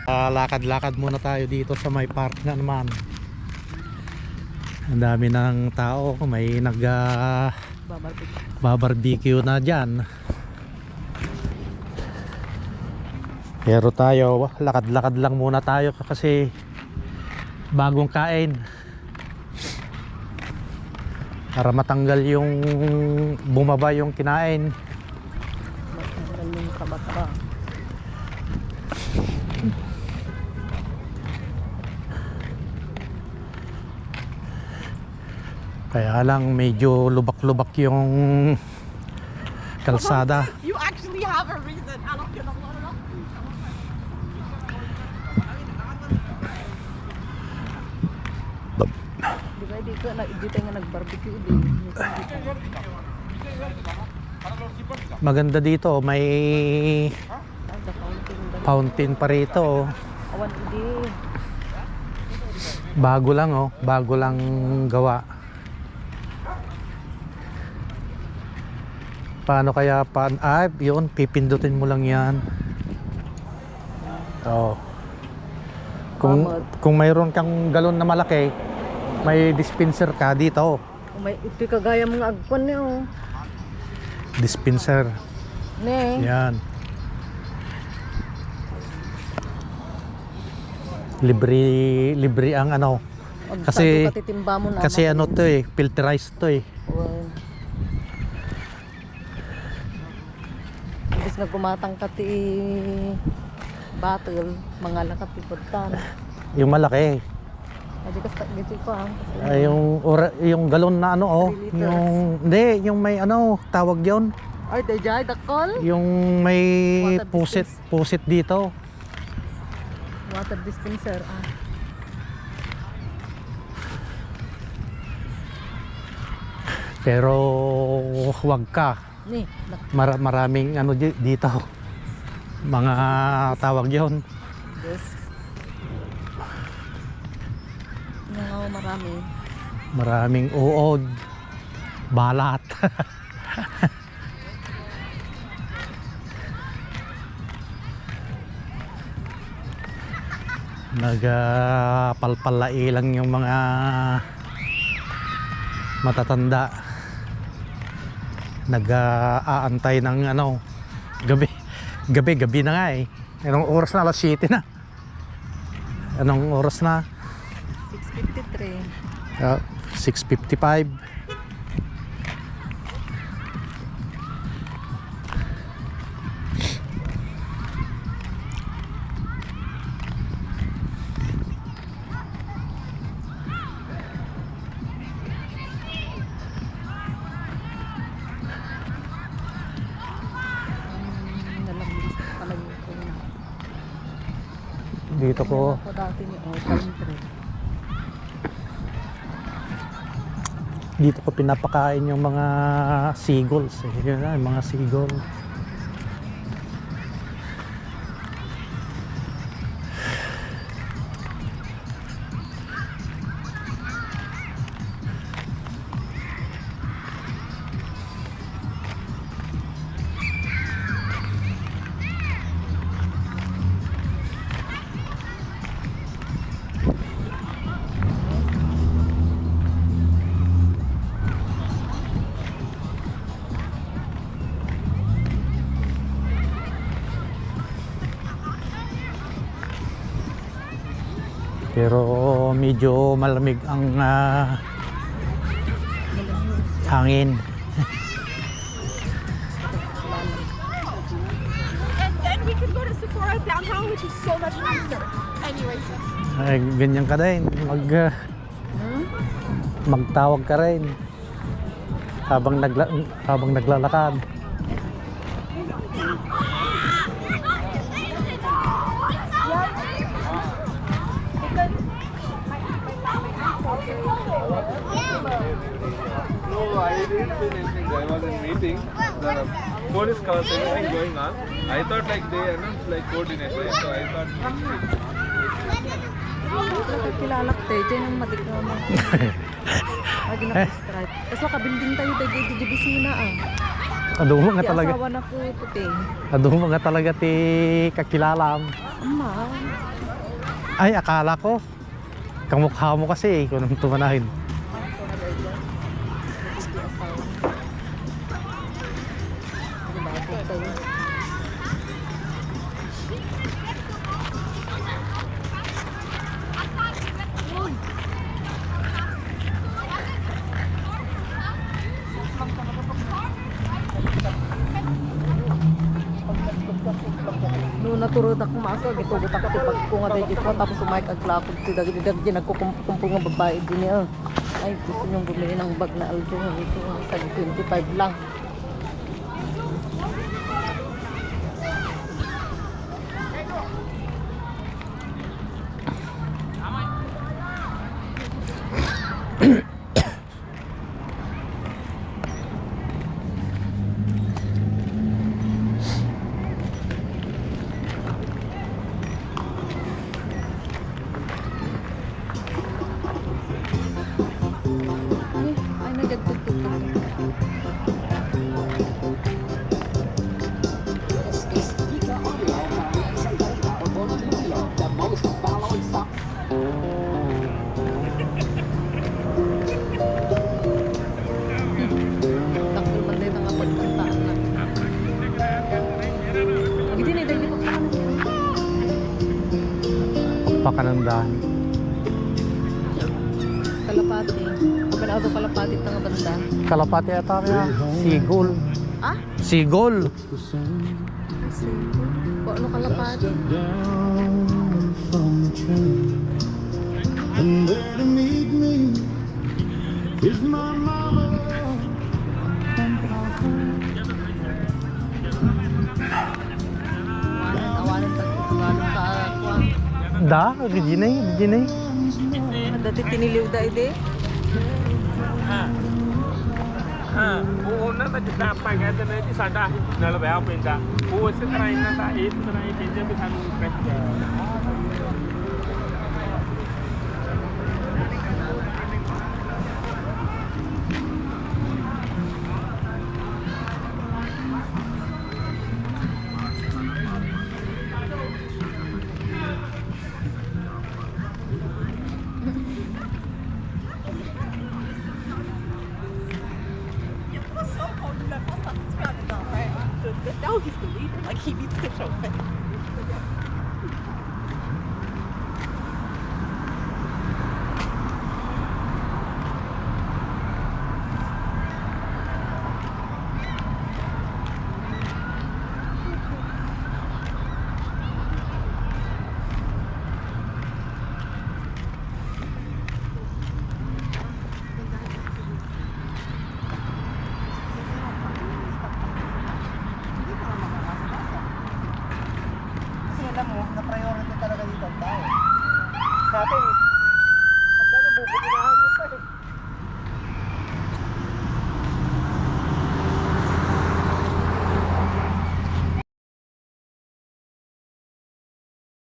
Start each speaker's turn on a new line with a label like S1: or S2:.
S1: Lakad-lakad muna tayo dito sa may park na naman. Ang dami ng tao, may barbecue na dyan. Pero tayo, lakad-lakad lang muna tayo kasi bagong kain. Para matanggal yung bumaba yung kinain.
S2: Matanggal yung kabata.
S1: Kaya lang medyo lubak-lubak yung kalsada.
S3: You actually have a reason. Alam ko na mo.
S2: Di ba dito nga nag-barbecue din.
S1: Maganda dito, may fountain pa rito.
S2: Awan hindi.
S1: Bago lang bago lang gawa. Paano kaya yun, pipindutin mo lang yan. Oh. Kung mayroon kang galon na malaki, may dispenser ka dito.
S2: May ito kagaya mga agpan niyo.
S1: Dispenser.
S2: Ne.
S1: Yan. Libre ang ano. Kasi ano to filterized to Ibig
S2: nga gumatang kati battle, mga lakati pagtan.
S1: Yung malaki.
S2: Adi ka gito pa.
S1: Yung galon na ano hindi, yung may tawag 'yon.
S2: Ay, dayjay dakol.
S1: Yung may pusit dito.
S2: Water dispenser.
S1: Pero huwag ka.
S2: Ni,
S1: Maraming dito. Mga tawag 'yon.
S2: Yes. Marami.
S1: Maraming uod, balat. Nagpalpalai lang yung mga matatanda. Nag-aantay ng gabi na nga Anong oras na? Alas 7 na. Anong oras na?
S2: 6:53.
S1: 6:55. Dito ko pinapakain yung mga seagulls yun na, yung mga seagull. Pero medyo malamig ang hangin.
S3: And then we can go to Sephora downtown, which is so much nicer. Anyway.
S1: Ay, ganyan ka rin. Magtawag ka rin habang naglalakad.
S4: No, I didn't feel anything. I was in meeting. The police cars, everything going on. I thought like they announced like coordination. So I thought.
S2: Kilalak tayo, dyan ang matignan mo. Lagi na stripe. Tapos makabilding tayo tayo di bisina
S1: Adumo nga
S2: Di
S1: talaga.
S2: asawa na ko puti.
S1: Adumo nga talaga ti kakilalam.
S2: Ama.
S1: Ay, akala ko. Kamukha mo kasi kung anong tumanahin.
S2: No naturod ako maso gitugot ako ti pagkunga day gito tapos umay kag lakog ti dagdag di nagkukumpong nga babae din niya. Ay gusto niyong bumili ng bag na alto ito sa 25 lang. Ay nagdagtugtog. Takil man dito nga pagkantaan na. Hindi na dahil pagkantaan.
S1: Pakanandahan.
S2: Kalapati. Kapag ako kalapati nga banda.
S1: Kalapati ata niya. Sigol.
S2: Ah?
S1: Sigol.
S2: Kasi, kung ano kalapati?
S5: And there to meet me is my mama.
S2: Awanan tagpupungan ka ako.
S1: Da, Ginay, Ginay.
S2: Dati tiniliw da ide.
S6: ਉਹ ਉਹਨਾਂ ਦਾ ਜਿੱਦਾਂ ਆਪਾਂ ਕਹਿੰਦੇ ਨੇ ਕਿ ਸਾਡਾ ਨਾਲ ਵਿਆਹ ਪੈਂਦਾ ਉਹ ਇਸੇ ਤਰ੍ਹਾਂ ਇਹਨਾਂ ਦਾ ਇਸ ਤਰ੍ਹਾਂ ਹੀ ਕਹਿੰਦੇ ਵੀ ਸਾਨੂੰ
S3: It was so cold. The dog is the leader. Like he needs to show face.